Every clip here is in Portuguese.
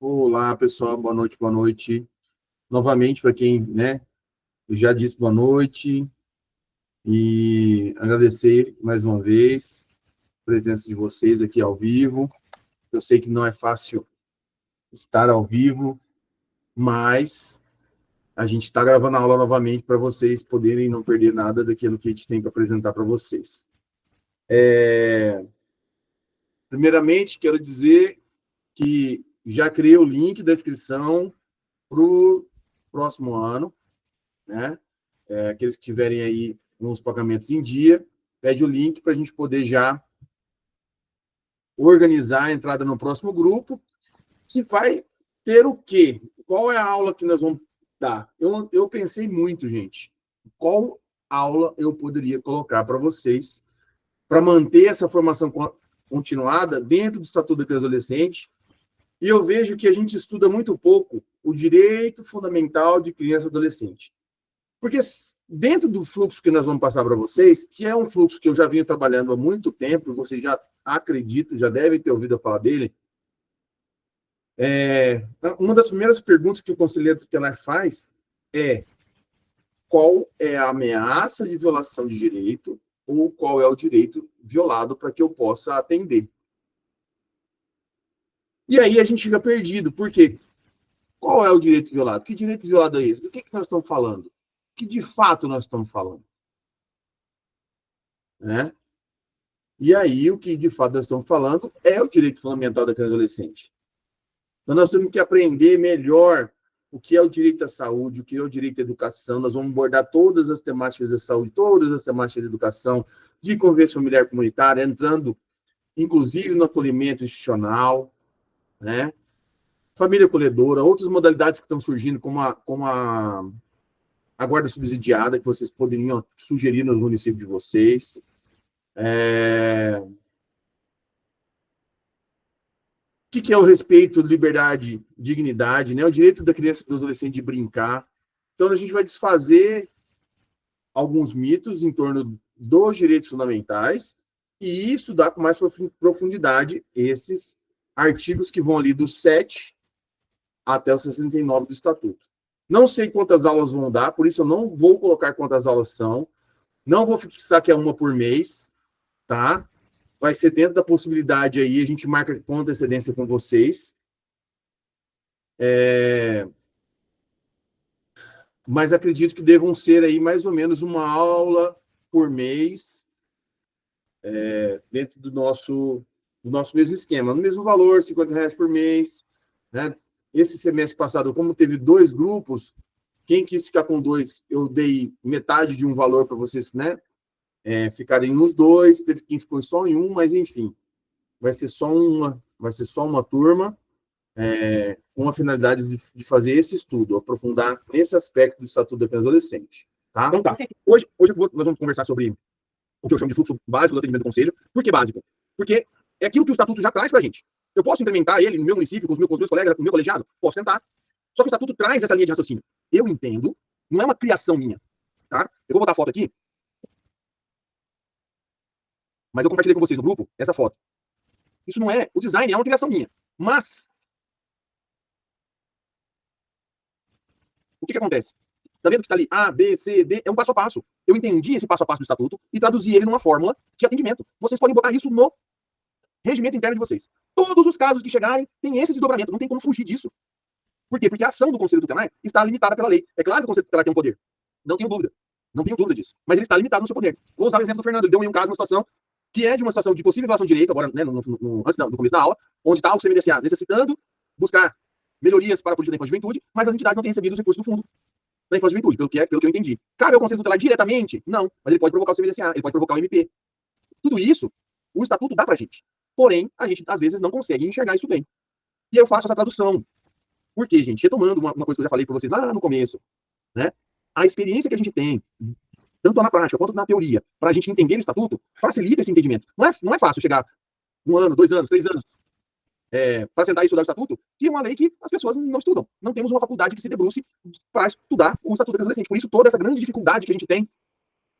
Olá, pessoal, boa noite, boa noite. Novamente, para quem, eu já disse boa noite e agradecer mais uma vez a presença de vocês aqui ao vivo. Eu sei que não é fácil estar ao vivo, mas a gente está gravando a aula novamente para vocês poderem não perder nada daquilo que a gente tem para apresentar para vocês. Primeiramente, quero dizer que já criei o link da inscrição para o próximo ano, né? Aqueles que tiverem aí uns pagamentos em dia, pede o link para a gente poder já organizar a entrada no próximo grupo, que vai ter o quê? Qual é a aula que nós vamos dar? Eu pensei muito, gente, qual aula eu poderia colocar para vocês para manter essa formação continuada dentro do Estatuto da Criança e Adolescente, e eu vejo que a gente estuda muito pouco o direito fundamental de criança e adolescente. Porque dentro do fluxo que nós vamos passar para vocês, que é um fluxo que eu já venho trabalhando há muito tempo, vocês já acredito, já devem ter ouvido falar dele, uma das primeiras perguntas que o conselheiro tutelar faz é qual é a ameaça de violação de direito ou qual é o direito violado para que eu possa atender. E aí a gente fica perdido, por quê? Qual é o direito violado? Que direito violado é esse? Do que nós estamos falando? Que de fato nós estamos falando? Né? E aí, o que de fato nós estamos falando é o direito fundamental da criança e adolescente. Então, nós temos que aprender melhor o que é o direito à saúde, o que é o direito à educação. Nós vamos abordar todas as temáticas da saúde, todas as temáticas da educação, de convivência familiar comunitária, entrando, inclusive, no acolhimento institucional, né? Família acolhedora, outras modalidades que estão surgindo, como a guarda subsidiada, que vocês poderiam sugerir nos municípios de vocês. O que é o respeito, liberdade, dignidade, né? O direito da criança e do adolescente de brincar. Então, a gente vai desfazer alguns mitos em torno dos direitos fundamentais e estudar com mais profundidade esses artigos que vão ali do 7 até o 69 do Estatuto. Não sei quantas aulas vão dar, por isso eu não vou colocar quantas aulas são, não vou fixar que é uma por mês, tá? Vai ser dentro da possibilidade aí, a gente marca com antecedência com vocês. Mas acredito que devam ser aí mais ou menos uma aula por mês, dentro do nosso mesmo esquema, no mesmo valor, R$ 50 por mês. Né? Esse semestre passado, como teve 2 grupos, quem quis ficar com 2, eu dei metade de um valor para vocês, né? Ficarem nos 2, teve quem ficou só em um, mas enfim, vai ser só uma turma, com a finalidade de fazer esse estudo, aprofundar nesse aspecto do Estatuto da Criança e Adolescente. Tá? Então tá. Hoje nós vamos conversar sobre o que eu chamo de fluxo básico do atendimento do conselho. Por que básico? Porque é aquilo que o Estatuto já traz para a gente. Eu posso implementar ele no meu município, com os meus colegas, no meu colegiado? Posso tentar. Só que o Estatuto traz essa linha de raciocínio. Eu entendo, não é uma criação minha. Tá? Eu vou botar a foto aqui, mas eu compartilhei com vocês no grupo essa foto. Isso não é... O design é uma criação minha. Mas o que acontece? Tá vendo que tá ali A, B, C, D? É um passo a passo. Eu entendi esse passo a passo do Estatuto e traduzi ele numa fórmula de atendimento. Vocês podem botar isso no regimento interno de vocês. Todos os casos que chegarem têm esse desdobramento. Não tem como fugir disso. Por quê? Porque a ação do Conselho Tutelar está limitada pela lei. É claro que o Conselho Tutelar tem um poder. Não tenho dúvida. Não tenho dúvida disso. Mas ele está limitado no seu poder. Vou usar o exemplo do Fernando. Ele deu aí um caso, uma situação que é de uma situação de possível violação de direito, agora, né, antes no começo da aula, onde está o CMDCA necessitando buscar melhorias para a política da infância e juventude, mas as entidades não têm recebido os recursos do fundo da infância e juventude, pelo que eu entendi. Cabe ao Conselho Tutelar diretamente? Não. Mas ele pode provocar o CMDCA, ele pode provocar o MP. Tudo isso, o Estatuto dá pra gente. Porém, a gente, às vezes, não consegue enxergar isso bem. E eu faço essa tradução. Por quê, gente? Retomando uma coisa que eu já falei para vocês lá no começo, né? A experiência que a gente tem, tanto na prática quanto na teoria, para a gente entender o Estatuto, facilita esse entendimento. Não é fácil chegar 1 ano, 2 anos, 3 anos, para sentar e estudar o Estatuto, que é uma lei que as pessoas não estudam. Não temos uma faculdade que se debruce para estudar o Estatuto da Adolescente. Por isso, toda essa grande dificuldade que a gente tem,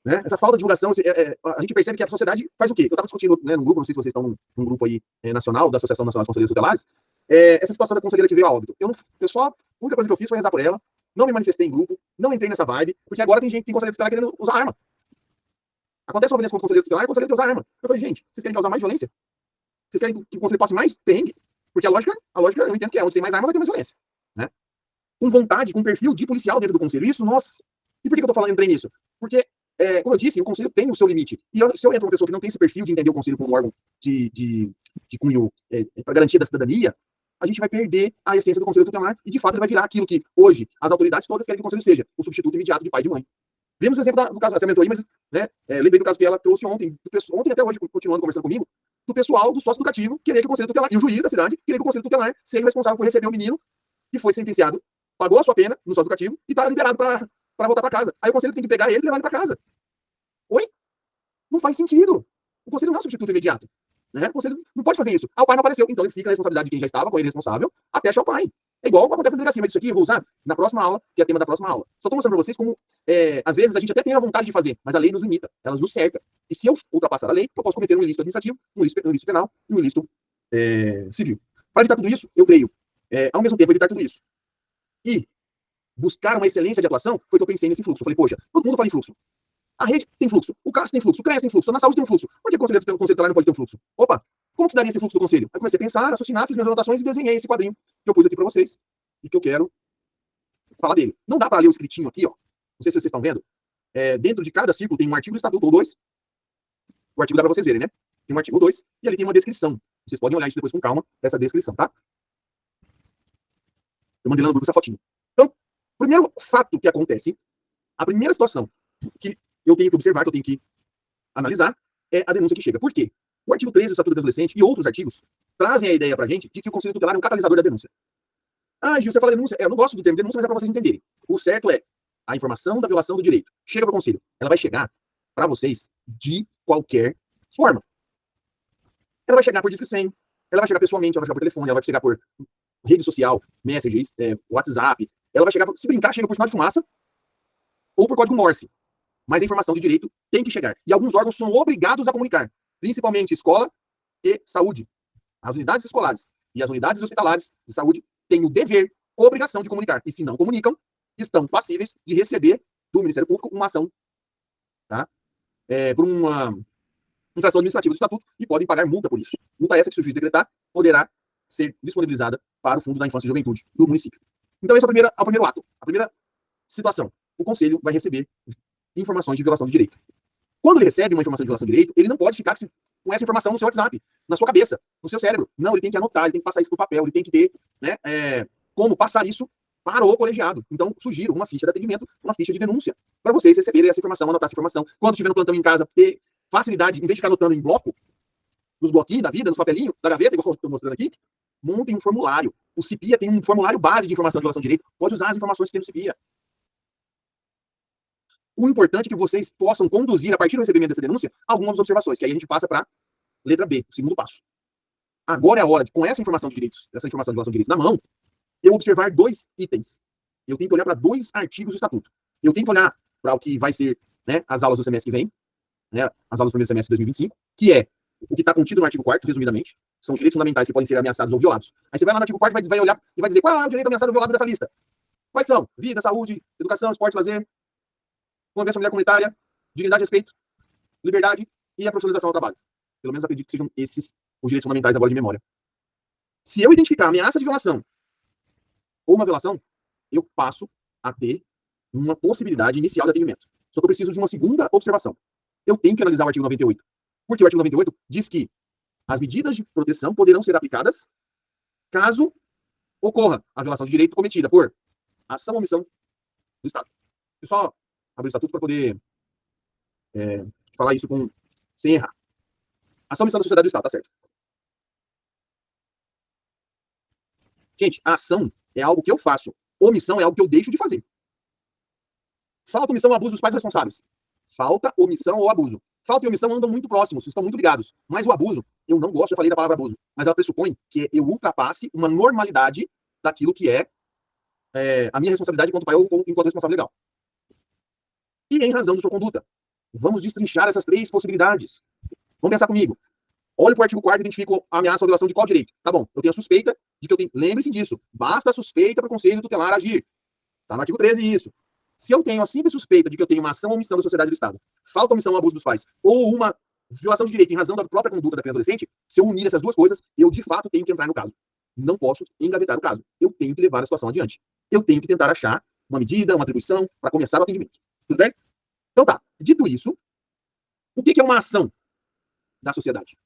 né? Essa falta de divulgação, a gente percebe que a sociedade faz o quê? Eu estava discutindo, né, num grupo, não sei se vocês estão num grupo aí nacional, da Associação Nacional de Conselheiros Tutelares, essa situação da conselheira que veio a óbito. A única coisa que eu fiz foi rezar por ela, não me manifestei em grupo, não entrei nessa vibe, porque agora tem conselheiro tutelar querendo usar arma. Acontece uma violência contra o conselheiro tutelar e o conselheiro quer usar arma. Eu falei, gente, vocês querem causar mais violência? Vocês querem que o conselheiro passe mais perrengue? Porque a lógica eu entendo que é, onde tem mais arma vai ter mais violência, né? Com vontade, com perfil de policial dentro do conselho. Isso, nossa. E por que eu tô falando, entrei nisso? Porque, como eu disse, o conselho tem o seu limite. E se eu entro uma pessoa que não tem esse perfil de entender o conselho como um órgão de cunho para garantia da cidadania, a gente vai perder a essência do conselho tutelar e, de fato, ele vai virar aquilo que, hoje, as autoridades todas querem que o conselho seja, o substituto imediato de pai e de mãe. Vemos o exemplo do caso, essa mentoria, mas lembrei do caso que ela trouxe ontem até hoje, continuando conversando comigo, do pessoal do sócio educativo querer que o conselho tutelar, e o juiz da cidade, querer que o conselho tutelar seja responsável por receber o menino que foi sentenciado, pagou a sua pena no sócio educativo e está liberado para voltar para casa. Aí o conselho tem que pegar ele e levar ele para casa. Oi? Não faz sentido. O conselho não é um substituto imediato. Né? O conselho não pode fazer isso. Ah, o pai não apareceu, então ele fica na responsabilidade de quem já estava com ele responsável até achar o pai. É igual acontece na delegacia, mas isso aqui eu vou usar na próxima aula, que é o tema da próxima aula. Só estou mostrando para vocês como, às vezes, a gente até tem a vontade de fazer, mas a lei nos limita, ela nos cerca. E se eu ultrapassar a lei, eu posso cometer um ilícito administrativo, um ilícito penal e um ilícito civil. Para evitar tudo isso, eu creio, ao mesmo tempo, evitar tudo isso. E buscar uma excelência de atuação, foi que eu pensei nesse fluxo. Eu falei, poxa, todo mundo fala em fluxo. A rede tem fluxo, o CAS tem fluxo, o CRES tem fluxo, na saúde tem um fluxo. Por que o conselho tutelar não pode ter um fluxo? Opa, como que daria esse fluxo do conselho? Aí comecei a pensar, raciocinar, fiz minhas anotações e desenhei esse quadrinho que eu pus aqui para vocês e que eu quero falar dele. Não dá para ler o escritinho aqui, ó. Não sei se vocês estão vendo. Dentro de cada círculo tem um artigo do estatuto, ou dois. O artigo dá para vocês verem, né? Tem um artigo 2 e ali tem uma descrição. Vocês podem olhar isso depois com calma, essa descrição, tá? Eu mandei lá no grupo essa fotinha. Então, o primeiro fato que acontece, a primeira situação que eu tenho que observar, que eu tenho que analisar, é a denúncia que chega. Por quê? O artigo 13 do Estatuto do Adolescente e outros artigos trazem a ideia pra gente de que o Conselho Tutelar é um catalisador da denúncia. Ah, Gil, você fala denúncia. Eu não gosto do termo denúncia, mas é pra vocês entenderem. O certo é a informação da violação do direito. Chega pro Conselho. Ela vai chegar pra vocês de qualquer forma. Ela vai chegar por Disque 100, ela vai chegar pessoalmente, ela vai chegar por telefone, ela vai chegar por rede social, Messenger, WhatsApp. Ela vai chegar, se brincar, chega por sinal de fumaça ou por código Morse. Mas a informação de direito tem que chegar. E alguns órgãos são obrigados a comunicar, principalmente escola e saúde. As unidades escolares e as unidades hospitalares de saúde têm o dever, a obrigação de comunicar. E se não comunicam, estão passíveis de receber do Ministério Público uma ação, tá? Por uma infração administrativa do Estatuto e podem pagar multa por isso. Multa essa que, se o juiz decretar, poderá ser disponibilizada para o Fundo da Infância e Juventude do município. Então, esse é o primeiro ato, a primeira situação. O Conselho vai receber informações de violação de direito. Quando ele recebe uma informação de violação de direito, ele não pode ficar com essa informação no seu WhatsApp, na sua cabeça, no seu cérebro. Não, ele tem que anotar, ele tem que passar isso por papel, ele tem que ter, né, como passar isso para o colegiado. Então, sugiro uma ficha de atendimento, uma ficha de denúncia, para vocês receberem essa informação, anotar essa informação. Quando estiver no plantão em casa, ter facilidade, em vez de ficar anotando em bloco, nos bloquinhos da vida, nos papelinhos, da gaveta, igual eu estou mostrando aqui, montem um formulário. O CIPIA tem um formulário base de informação de violação de direito. Pode usar as informações que tem no CIPIA. O importante é que vocês possam conduzir, a partir do recebimento dessa denúncia, algumas observações, que aí a gente passa para a letra B, o segundo passo. Agora é a hora de, com essa informação de direitos, essa informação de violação de direitos na mão, eu observar dois itens. Eu tenho que olhar para dois artigos do Estatuto. Eu tenho que olhar para o que vai ser, né, as aulas do semestre que vem, né, as aulas do primeiro semestre de 2025, que é o que está contido no artigo 4º, resumidamente, são os direitos fundamentais que podem ser ameaçados ou violados. Aí você vai lá no artigo 4º, vai olhar e vai dizer qual é o direito ameaçado ou violado dessa lista. Quais são? Vida, saúde, educação, esporte, lazer, convivência familiar comunitária, dignidade, respeito, liberdade e a profissionalização ao trabalho. Pelo menos acredito que sejam esses os direitos fundamentais agora de memória. Se eu identificar ameaça de violação ou uma violação, eu passo a ter uma possibilidade inicial de atendimento. Só que eu preciso de uma segunda observação. Eu tenho que analisar o artigo 98. Porque o artigo 98 diz que as medidas de proteção poderão ser aplicadas caso ocorra a violação de direito cometida por ação ou omissão do Estado. Eu só abrir o Estatuto para poder falar isso sem errar. Ação ou omissão da sociedade do Estado, tá certo. Gente, a ação é algo que eu faço. Omissão é algo que eu deixo de fazer. Falta, omissão ou abuso dos pais responsáveis. Falta, omissão ou abuso. Falta e omissão andam muito próximos, estão muito ligados. Mas o abuso, eu não gosto, eu falei da palavra abuso, mas ela pressupõe que eu ultrapasse uma normalidade daquilo que é a minha responsabilidade enquanto pai ou enquanto responsável legal. E em razão de sua conduta. Vamos destrinchar essas três possibilidades. Vamos pensar comigo. Olho para o artigo 4º e identifico a ameaça ou violação de qual direito? Tá bom, eu tenho a suspeita de que eu tenho... Lembre-se disso. Basta a suspeita para o Conselho Tutelar agir. Está no artigo 13 isso. Se eu tenho a simples suspeita de que eu tenho uma ação ou omissão da sociedade do Estado, falta, omissão ou abuso dos pais, ou uma violação de direito em razão da própria conduta da criança ou adolescente, se eu unir essas duas coisas, eu de fato tenho que entrar no caso. Não posso engavetar o caso. Eu tenho que levar a situação adiante. Eu tenho que tentar achar uma medida, uma atribuição para começar o atendimento. Tudo bem? Então tá. Dito isso, o que é uma ação da sociedade?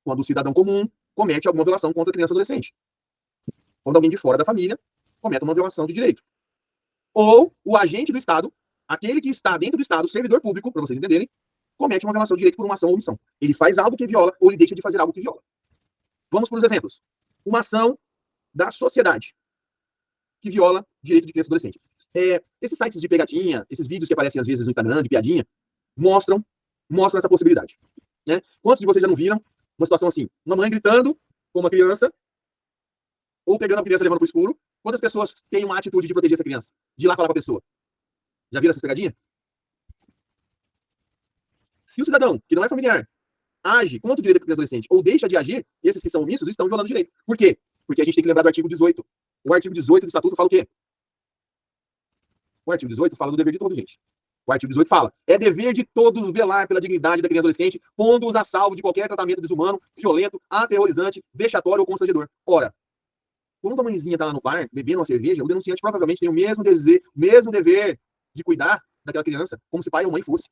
Quando o cidadão comum comete alguma violação contra a criança ou adolescente. Quando alguém de fora da família comete uma violação de direito. Ou o agente do Estado, aquele que está dentro do Estado, servidor público, para vocês entenderem, comete uma violação de direito por uma ação ou omissão. Ele faz algo que viola ou ele deixa de fazer algo que viola. Vamos para os exemplos. Uma ação da sociedade que viola direito de criança e adolescente. Esses sites de pegadinha, esses vídeos que aparecem às vezes no Instagram, de piadinha, mostram essa possibilidade. Né? Quantos de vocês já não viram uma situação assim? Uma mãe gritando com uma criança, ou pegando a criança e levando para o escuro. Quantas pessoas têm uma atitude de proteger essa criança? De ir lá falar com a pessoa? Já viram essas pegadinhas? Se o cidadão, que não é familiar, age contra o direito da criança e adolescente, ou deixa de agir, esses que são omissos estão violando o direito. Por quê? Porque a gente tem que lembrar do artigo 18. O artigo 18 do Estatuto fala o quê? O artigo 18 fala do dever de todos, gente. O artigo 18 fala: é dever de todos velar pela dignidade da criança e adolescente, pondo-os a salvo de qualquer tratamento desumano, violento, aterrorizante, vexatório ou constrangedor. Ora, quando a mãezinha está lá no bar, bebendo uma cerveja, o denunciante provavelmente tem o mesmo dever de cuidar daquela criança, como se pai ou mãe fosse.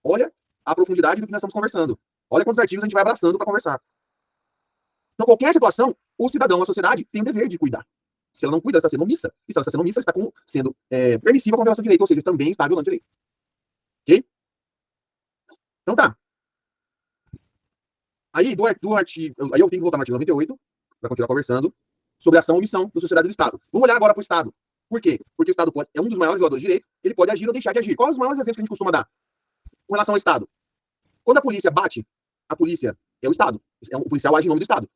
Olha a profundidade do que nós estamos conversando. Olha quantos artigos a gente vai abraçando para conversar. Então, qualquer situação, o cidadão, a sociedade, tem o dever de cuidar. Se ela não cuida, ela está sendo omissa. E se ela está sendo omissa, ela está sendo permissiva com violação de direito, ou seja, também está violando direito. Ok? Então tá. Aí, do artigo... Aí eu tenho que voltar no artigo 98, para continuar conversando, sobre a ação ou omissão da sociedade do Estado. Vamos olhar agora para o Estado. Por quê? Porque o Estado é um dos maiores violadores de direito, ele pode agir ou deixar de agir. Quais os maiores exemplos que a gente costuma dar com relação ao Estado? Quando a polícia bate, a polícia é o Estado. O policial age em nome do Estado.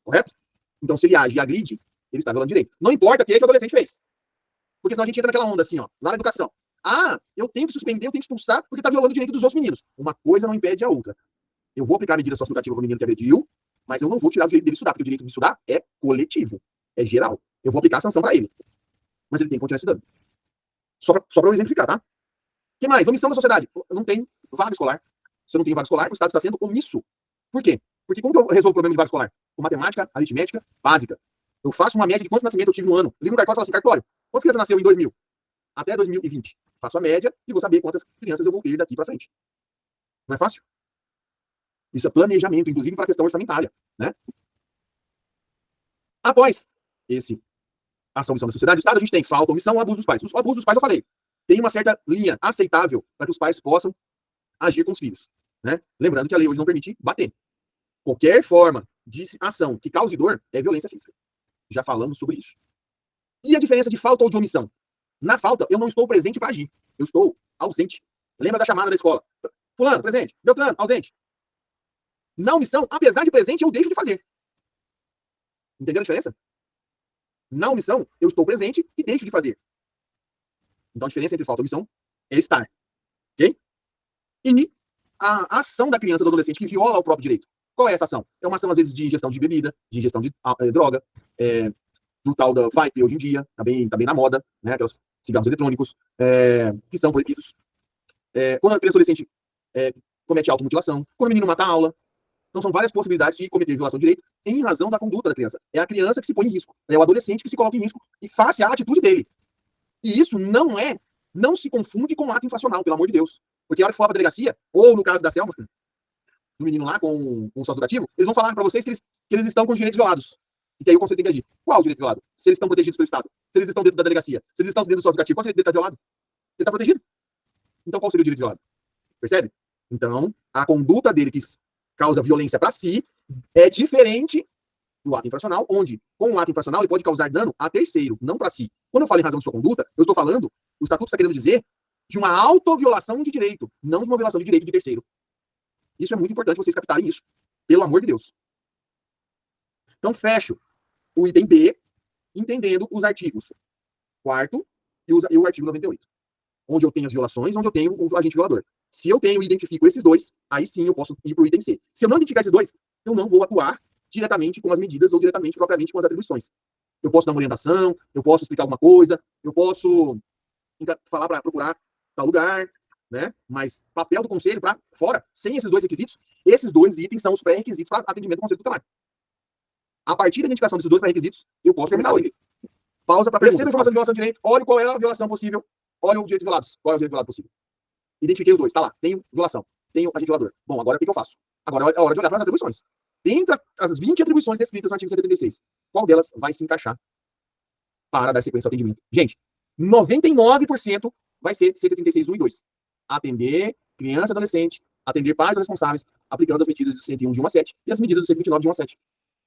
Correto? Então, se ele age e agride, ele está violando direito. Não importa o que o adolescente fez. Porque senão a gente entra naquela onda assim, ó, lá na educação. Ah, eu tenho que suspender, eu tenho que expulsar, porque está violando o direito dos outros meninos. Uma coisa não impede a outra. Eu vou aplicar a medida socioeducativa para o menino que agrediu, mas eu não vou tirar o direito dele de estudar, porque o direito de estudar é coletivo, é geral. Eu vou aplicar a sanção para ele. Mas ele tem que continuar estudando. Só para eu exemplificar, tá? O que mais? Omissão da sociedade. Não tem vaga escolar. Se eu não tenho vaga escolar, o Estado está sendo omisso. Por quê? Porque como que eu resolvo o problema de vaga escolar? Com matemática, aritmética, básica. Eu faço uma média de quantos nascimentos eu tive no ano. Eu ligo no cartório e falo assim: cartório, quantas crianças nasceu em 2000? Até 2020. Faço a média e vou saber quantas crianças eu vou ter daqui para frente. Não é fácil? Isso é planejamento, inclusive para a questão orçamentária, né? Após esse ação e omissão da sociedade do Estado, a gente tem falta, omissão, abuso dos pais. O abuso dos pais, eu falei, tem uma certa linha aceitável para que os pais possam agir com os filhos, né? Lembrando que a lei hoje não permite bater. Qualquer forma de ação que cause dor é violência física. Já falamos sobre isso. E a diferença de falta ou de omissão? Na falta, eu não estou presente para agir. Eu estou ausente. Lembra da chamada da escola? Fulano, presente. Beltrano, ausente. Na omissão, apesar de presente, eu deixo de fazer. Entendeu a diferença? Na omissão, eu estou presente e deixo de fazer. Então, a diferença entre falta e omissão é estar. Ok? E a ação da criança ou do adolescente que viola o próprio direito. Qual é essa ação? É uma ação, às vezes, de ingestão de bebida, de ingestão de droga, do tal da vape hoje em dia, tá bem na moda, né? Aquelas cigarros eletrônicos, que são proibidos. Quando a criança ou adolescente comete automutilação, quando o menino mata a aula. Então, são várias possibilidades de cometer violação de direito em razão da conduta da criança. É a criança que se põe em risco. É o adolescente que se coloca em risco e face à atitude dele. E isso não se confunde com ato infracional, pelo amor de Deus. Porque a hora que for pra delegacia, ou no caso da Selma, do menino lá com o sócio-educativo, eles vão falar para vocês que eles estão com os direitos violados. E que aí o conselho tem que agir. Qual o direito violado? Se eles estão protegidos pelo Estado. Se eles estão dentro da delegacia. Se eles estão dentro do sócio-educativo, qual o direito dele está violado? Ele está protegido. Então, qual seria o direito violado? Percebe? Então, a conduta dele que causa violência para si é diferente do ato infracional, onde, com o ato infracional, ele pode causar dano a terceiro, não para si. Quando eu falo em razão de sua conduta, eu estou falando, o Estatuto está querendo dizer, de uma autoviolação de direito, não de uma violação de direito de terceiro. Isso é muito importante vocês captarem isso. Pelo amor de Deus. Então, fecho o item B, entendendo os artigos 4º e o artigo 98. Onde eu tenho as violações, onde eu tenho o agente violador. Se eu tenho e identifico esses dois, aí sim eu posso ir para o item C. Se eu não identificar esses dois, eu não vou atuar diretamente com as medidas ou diretamente, propriamente, com as atribuições. Eu posso dar uma orientação, eu posso explicar alguma coisa, eu posso falar para procurar tal lugar, né? Mas papel do conselho para fora, sem esses dois requisitos, esses dois itens são os pré-requisitos para atendimento do conselho tutelar. A partir da identificação desses dois pré-requisitos, eu posso terminar o pausa para perceber a informação de violação de direito, olha qual é a violação possível, olha o direito violado, qual é o direito violado possível. Identifiquei os dois, tá lá, tenho violação, tenho agente violador. Bom, agora o que eu faço? Agora é hora de olhar para as atribuições. Dentre as 20 atribuições descritas no artigo 136, qual delas vai se encaixar para dar sequência ao atendimento? Gente, 99% vai ser 136.1 e 2. Atender criança e adolescente, atender pais ou responsáveis, aplicando as medidas do 101 de 1 a 7 e as medidas do 129 de 1 a 7.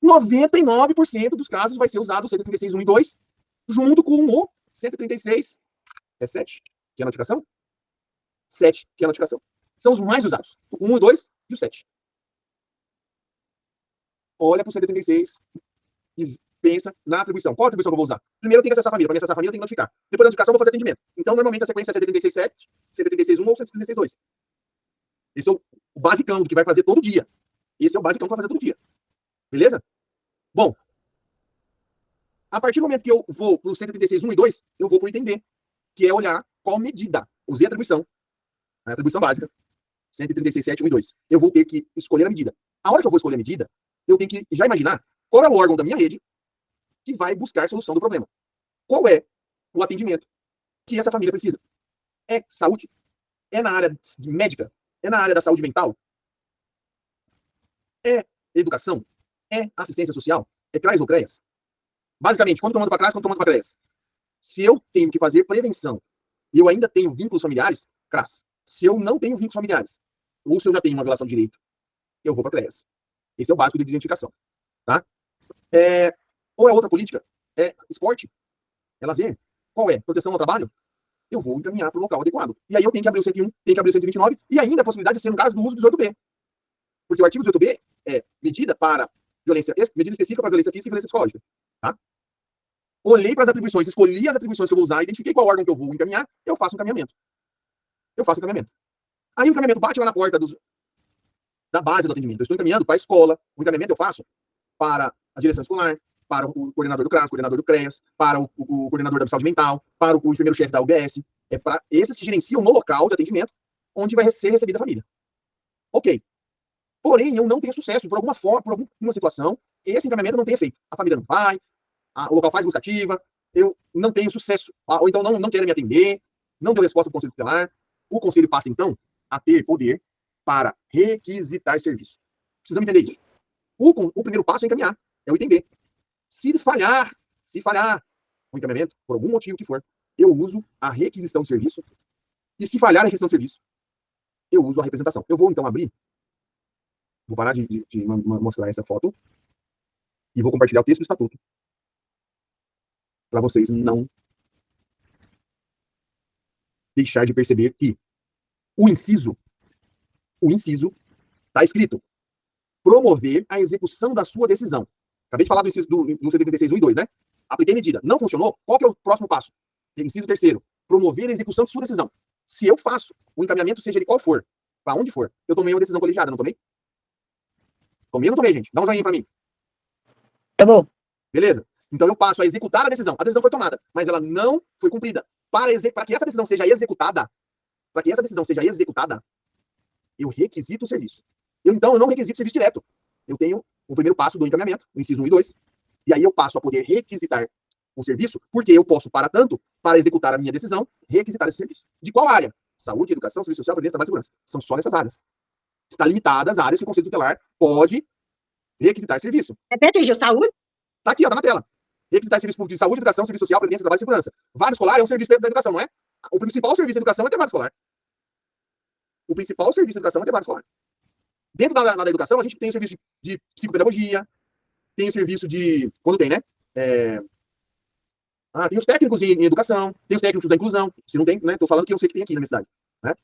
99% dos casos vai ser usado o 136.1 e 2 junto com o 136, 7, que é a notificação? 7, que é a notificação. São os mais usados. O 1, o 2 e o 7. Olha para o 136 e pensa na atribuição. Qual atribuição que eu vou usar? Primeiro eu tenho que acessar a família. Para me acessar a família, eu tenho que notificar. Depois da notificação, eu vou fazer atendimento. Então, normalmente, a sequência é 136.7, 136.1 ou 136.2. Esse é o basicão do que vai fazer todo dia. Esse é o basicão que vai fazer todo dia. Beleza? Bom, a partir do momento que eu vou para o 136.1 e 2, eu vou para o entender, que é olhar qual medida. Usei a atribuição básica, 136.7, 1 e 2. Eu vou ter que escolher a medida. A hora que eu vou escolher a medida, eu tenho que já imaginar qual é o órgão da minha rede que vai buscar a solução do problema. Qual é o atendimento que essa família precisa? É saúde? É na área médica? É na área da saúde mental? É educação? É assistência social? É CRAS ou CREAS? Basicamente, quando eu mando para CRAS, quando eu mando para CREAS? Se eu tenho que fazer prevenção e eu ainda tenho vínculos familiares, CRAS. Se eu não tenho vínculos familiares, ou se eu já tenho uma violação de direito, eu vou para CREAS. Esse é o básico de identificação. Tá? Ou é outra política? É esporte? É lazer? Qual é? Proteção ao trabalho? Eu vou encaminhar para o local adequado. E aí eu tenho que abrir o 101, tenho que abrir o 129, e ainda a possibilidade de ser no caso do uso do 18B. Porque o artigo 18B é medida específica para violência física e violência psicológica. Tá? Olhei para as atribuições, escolhi as atribuições que eu vou usar, identifiquei qual órgão que eu vou encaminhar, eu faço o encaminhamento. Aí o encaminhamento bate lá na porta da base do atendimento. Eu estou encaminhando para a escola. O encaminhamento eu faço para a direção escolar, para o coordenador do CRAS, coordenador do CREAS, para o coordenador da saúde mental, para o enfermeiro-chefe da UBS. É para esses que gerenciam no local de atendimento onde vai ser recebida a família. Ok. Porém, eu não tenho sucesso, por alguma forma, por alguma situação, esse encaminhamento não tem efeito. A família não vai, o local faz busca ativa, eu não tenho sucesso, ou então não querem me atender, não deu resposta para o conselho tutelar. O conselho passa, então, a ter poder para requisitar serviço. Precisamos entender isso. O primeiro passo é encaminhar, é o entender. Se falhar o encaminhamento, por algum motivo que for, eu uso a requisição de serviço. E se falhar a requisição de serviço, eu uso a representação. Eu vou, então, abrir. Vou parar de mostrar essa foto. E vou compartilhar o texto do estatuto. Para vocês não deixar de perceber que o inciso está escrito: promover a execução da sua decisão. Acabei de falar do inciso do 136, 1 e 2, né? Apliquei medida. Não funcionou? Qual que é o próximo passo? Inciso terceiro: promover a execução de sua decisão. Se eu faço o encaminhamento, seja ele qual for, para onde for, eu tomei uma decisão colegiada, não tomei? Tomei ou não tomei, gente? Dá um joinha para mim. Tomou. Beleza? Então eu passo a executar a decisão. A decisão foi tomada, mas ela não foi cumprida. Para que essa decisão seja executada, eu requisito o serviço. Então, eu não requisito o serviço direto. Eu tenho o primeiro passo do encaminhamento, o inciso 1 e 2, e aí eu passo a poder requisitar o serviço, porque eu posso, para executar a minha decisão, requisitar esse serviço. De qual área? Saúde, educação, serviço social, previdência, trabalho e segurança. São só nessas áreas. Está limitada às áreas que o Conselho Tutelar pode requisitar serviço. Repete, Gil, saúde? Tá aqui, ó, tá na tela. Requisitar serviço público de saúde, educação, serviço social, previdência, trabalho e segurança. Vaga escolar é um serviço da educação, não é? O principal serviço da educação é ter vaga escolar. Dentro da educação, a gente tem o serviço de psicopedagogia, tem o serviço de... Quando tem, né? Tem os técnicos em educação, tem os técnicos da inclusão. Se não tem, né? Tô falando que eu sei que tem aqui na minha cidade. Né?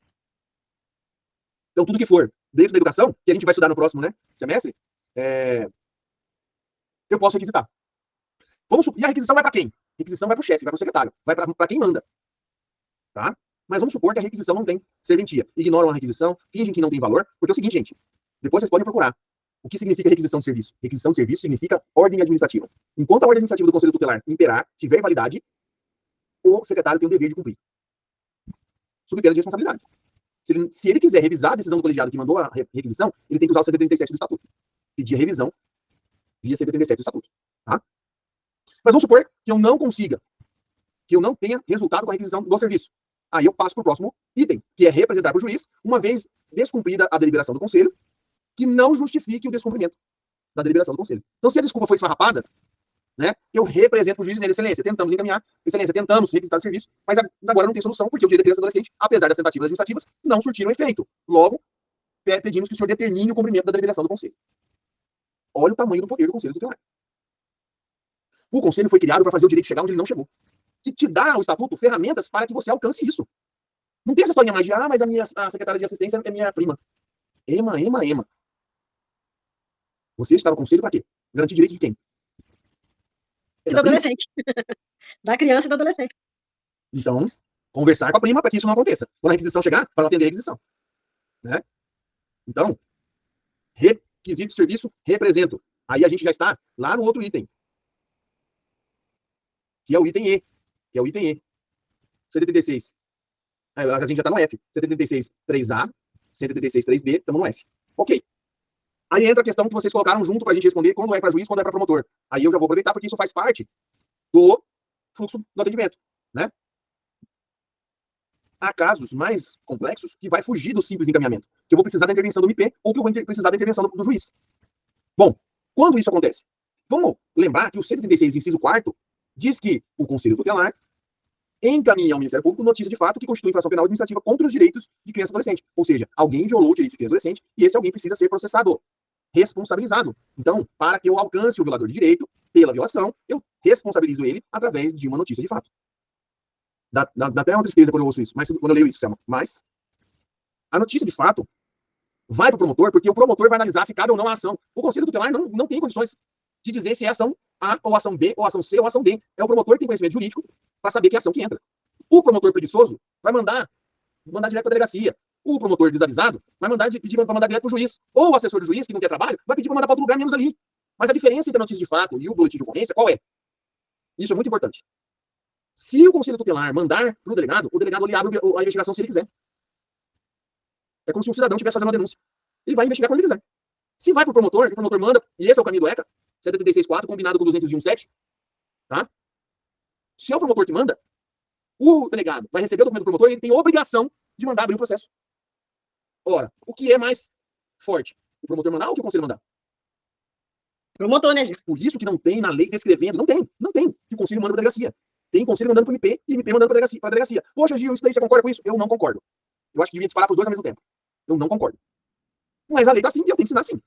Então, tudo que for dentro da educação, que a gente vai estudar no próximo, né, semestre, eu posso requisitar. E a requisição vai para quem? A requisição vai para o chefe, vai para o secretário, vai para quem manda. Tá? Mas vamos supor que a requisição não tem serventia. Ignoram a requisição, fingem que não tem valor, porque é o seguinte, gente, depois vocês podem procurar. O que significa requisição de serviço? Requisição de serviço significa ordem administrativa. Enquanto a ordem administrativa do Conselho Tutelar imperar, tiver validade, o secretário tem o dever de cumprir, sob pena de responsabilidade. Se ele quiser revisar a decisão do colegiado que mandou a requisição, ele tem que usar o 137 do Estatuto. Pedir a revisão via 137 do Estatuto. Tá? Mas vamos supor que eu não consiga, que eu não tenha resultado com a requisição do serviço. Aí eu passo para o próximo item, que é representar para o juiz, uma vez descumprida a deliberação do Conselho, que não justifique o descumprimento da deliberação do Conselho. Então, se a desculpa foi esfarrapada, né, eu represento o juiz dizendo, excelência, tentamos encaminhar, excelência, tentamos requisitar o serviço, mas agora não tem solução, porque o direito da criança e adolescente, apesar das tentativas administrativas, não surtiram efeito. Logo, pedimos que o senhor determine o cumprimento da deliberação do Conselho. Olha o tamanho do poder do Conselho Tutelar. O Conselho foi criado para fazer o direito chegar onde ele não chegou. E te dá o Estatuto ferramentas para que você alcance isso. Não tem essa historinha mais de, mas a secretária de assistência é minha prima. Ema. Você está no Conselho para quê? Garantir direito de quem? Do adolescente. Da criança e do adolescente. Então, conversar com a prima para que isso não aconteça. Quando a requisição chegar, para ela atender a requisição. Né? Então, requisito de serviço, represento. Aí a gente já está lá no outro item. Que é o item E. 136. A gente já está no F. 136, 3A, 136, 3B, estamos no F. Ok. Aí entra a questão que vocês colocaram junto para a gente responder quando é para juiz, quando é para promotor. Aí eu já vou aproveitar, porque isso faz parte do fluxo do atendimento, né? Há casos mais complexos que vai fugir do simples encaminhamento, que eu vou precisar da intervenção do MP ou que eu vou precisar da intervenção do juiz. Bom, quando isso acontece? Vamos lembrar que o 136, inciso 4º, diz que o Conselho Tutelar encaminha ao Ministério Público notícia de fato que constitui infração penal administrativa contra os direitos de criança e adolescente. Ou seja, alguém violou o direito de criança e adolescente e esse alguém precisa ser processado, responsabilizado. Então, para que eu alcance o violador de direito pela violação, eu responsabilizo ele através de uma notícia de fato. Dá até uma tristeza quando eu ouço isso, mas quando eu leio isso, Selma. Mas a notícia de fato vai para o promotor, porque o promotor vai analisar se cabe ou não a ação. O Conselho Tutelar não tem condições de dizer se é ação A, ou ação B, ou ação C, ou ação D. É o promotor que tem conhecimento jurídico para saber que é a ação que entra. O promotor preguiçoso vai mandar direto para a delegacia. O promotor desavisado vai pedir para mandar direto para o juiz. Ou o assessor do juiz, que não quer trabalho, vai pedir para mandar para outro lugar menos ali. Mas a diferença entre a notícia de fato e o boletim de ocorrência, qual é? Isso é muito importante. Se o Conselho Tutelar mandar para o delegado ele abre a investigação se ele quiser. É como se um cidadão estivesse fazendo uma denúncia. Ele vai investigar quando ele quiser. Se vai para o promotor manda, e esse é o caminho do ECA, 136.4, combinado com 201.7, tá? Se é o promotor que manda, o delegado vai receber o documento do promotor e ele tem a obrigação de mandar abrir o processo. Ora, o que é mais forte? O promotor mandar ou que o conselho mandar? Promotor, né, Gil? Por isso que não tem na lei descrevendo, não tem, que o conselho manda para a delegacia. Tem conselho mandando para o MP e MP mandando para a delegacia. Poxa, Gil, isso daí você concorda com isso? Eu não concordo. Eu acho que devia disparar para os dois ao mesmo tempo. Eu não concordo. Mas a lei está assim e eu tenho que ensinar assim.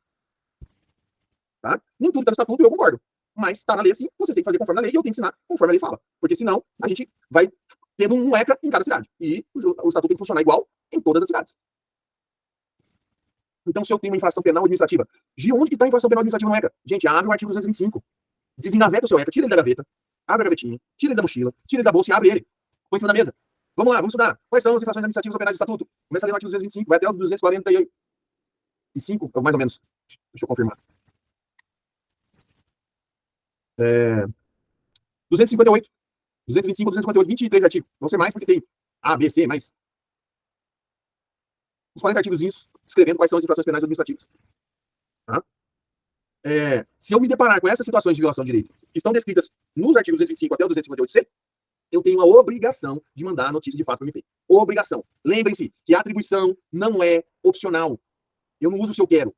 Tá? Nem tudo que está no estatuto eu concordo. Mas está na lei assim, vocês têm que fazer conforme a lei e eu tenho que ensinar conforme a lei fala. Porque senão a gente vai tendo um ECA em cada cidade. E o estatuto tem que funcionar igual em todas as cidades. Então, se eu tenho uma infração penal administrativa, de onde que está a infração penal administrativa no ECA? Gente, abre o artigo 225. Desengaveta o seu ECA, tira ele da gaveta, abre a gavetinha, tira ele da mochila, tira ele da bolsa e abre ele. Põe em cima da mesa. Vamos lá, vamos estudar. Quais são as infrações administrativas ou penais do estatuto? Começa ali no artigo 225, vai até o 245, mais ou menos. Deixa eu confirmar. 258, 225, 258, 23 artigos. Vão ser mais porque tem A, B, C, mais uns 40 artigos descrevendo quais são as infrações penais administrativas. Tá? Se eu me deparar com essas situações de violação de direito que estão descritas nos artigos 225 até o 258C, eu tenho a obrigação de mandar a notícia de fato para o MP. Obrigação. Lembrem-se que a atribuição não é opcional. Eu não uso se eu quero.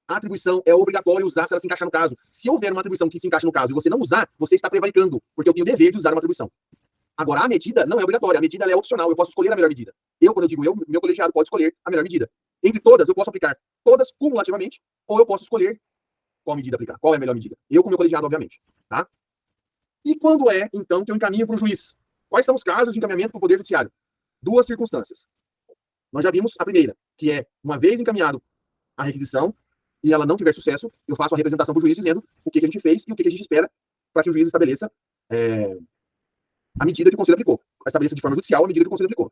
A atribuição é obrigatório usar se ela se encaixar no caso. Se houver uma atribuição que se encaixa no caso e você não usar, você está prevaricando, porque eu tenho o dever de usar uma atribuição. Agora, a medida não é obrigatória, a medida é opcional, eu posso escolher a melhor medida. Quando eu digo meu colegiado pode escolher a melhor medida. Entre todas, eu posso aplicar todas cumulativamente, ou eu posso escolher qual medida aplicar, qual é a melhor medida. Eu com meu colegiado, obviamente. Tá? E quando é, então, que eu encaminho para o juiz? Quais são os casos de encaminhamento para o Poder Judiciário? Duas circunstâncias. Nós já vimos a primeira, que é, uma vez encaminhado a requisição, e ela não tiver sucesso, eu faço a representação para o juiz dizendo o que a gente fez e o que a gente espera para que o juiz estabeleça a medida que o conselho aplicou. Estabeleça de forma judicial a medida que o conselho aplicou.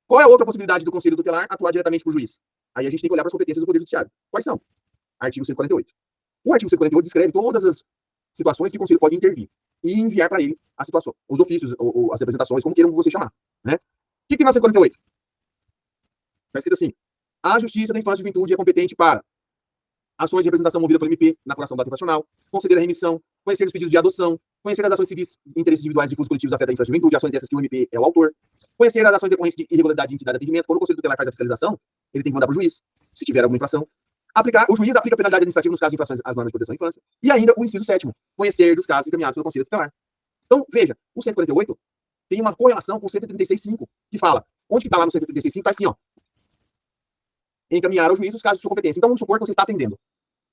Qual é a outra possibilidade do conselho tutelar atuar diretamente para o juiz? Aí a gente tem que olhar para as competências do Poder Judiciário. Quais são? artigo 148. O artigo 148 descreve todas as situações que o conselho pode intervir e enviar para ele a situação, os ofícios, ou as representações, como queiram você chamar, né? O que tem no 148? Está escrito assim: a Justiça da Infância e Juventude é competente para ações de representação movida pelo MP na apuração do ato infracional, conceder a remissão, conhecer os pedidos de adoção, conhecer as ações civis, interesses individuais, difusos, coletivos, afetos da infância e juventude, ações essas que o MP é o autor, conhecer as ações decorrentes de irregularidade de entidade de atendimento. Quando o Conselho Tutelar faz a fiscalização, ele tem que mandar para o juiz, se tiver alguma infração. O juiz aplica a penalidade administrativa nos casos de infrações às normas de proteção à infância. E ainda o inciso 7º, conhecer dos casos encaminhados pelo Conselho Tutelar. Então, veja, o 148 tem uma correlação com o 136.5, que fala, onde que está lá no 136.5? Está assim, ó, encaminhar ao juiz os casos de sua competência. Então, vamos supor que você está atendendo.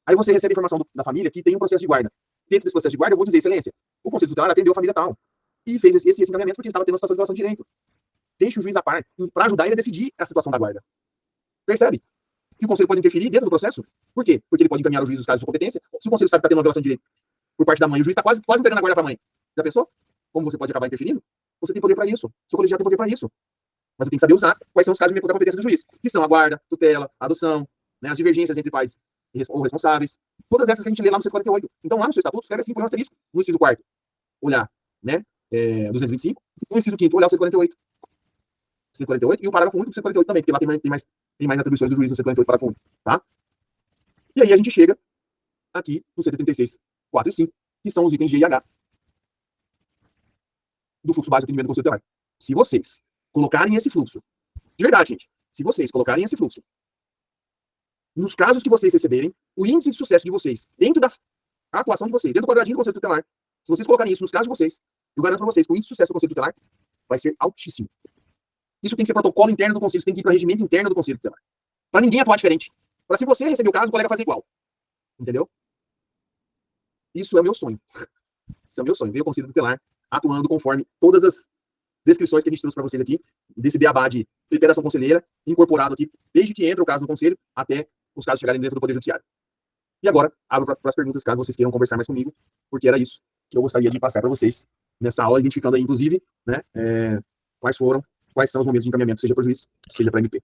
Aí você recebe a informação da família que tem um processo de guarda. Dentro desse processo de guarda, eu vou dizer, excelência, o Conselho Tutelar atendeu a família tal e fez esse encaminhamento porque estava tendo uma situação de violação de direito. Deixe o juiz a par para ajudar ele a decidir a situação da guarda. Percebe? Que o Conselho pode interferir dentro do processo? Por quê? Porque ele pode encaminhar ao juiz os casos de sua competência. Se o Conselho sabe que está tendo uma violação de direito por parte da mãe, o juiz está quase entregando a guarda para a mãe. Já pensou? Como você pode acabar interferindo? Você tem poder para isso. Seu colegiado tem poder para isso. Mas você tem que saber usar quais são os casos de competência do juiz, que são a guarda, tutela, adoção, né, as divergências entre pais ou responsáveis, todas essas que a gente lê lá no 148. Então, lá no seu estatuto, escreve assim, põe um asterisco. No inciso 4º, olhar, né, 225. No inciso 5º, olhar o 148. 148 e o parágrafo único do 148 também, porque lá tem mais atribuições do juiz no 148, parágrafo único, tá? E aí a gente chega aqui no 136, 4 e 5, que são os itens G e H do fluxo básico de atendimento do Conselho Tutelar. Se vocês colocarem esse fluxo, de verdade, gente, se vocês colocarem esse fluxo nos casos que vocês receberem, o índice de sucesso de vocês, dentro da atuação de vocês, dentro do quadradinho do Conselho Tutelar, se vocês colocarem isso nos casos de vocês, eu garanto para vocês que o índice de sucesso do Conselho Tutelar vai ser altíssimo. Isso tem que ser protocolo interno do Conselho, isso tem que ir para o regimento interno do Conselho Tutelar. Para ninguém atuar diferente. Para se você receber o caso, o colega fazer igual. Entendeu? Isso é o meu sonho. Isso é o meu sonho. Ver o Conselho Tutelar atuando conforme todas as descrições que a gente trouxe para vocês aqui, desse beabá de preparação conselheira, incorporado aqui, desde que entra o caso no Conselho, até os casos chegarem dentro do Poder Judiciário. E agora, abro para as perguntas, caso vocês queiram conversar mais comigo, porque era isso que eu gostaria de passar para vocês nessa aula, identificando aí, inclusive, né, quais são os momentos de encaminhamento, seja para o juiz, seja para a MP.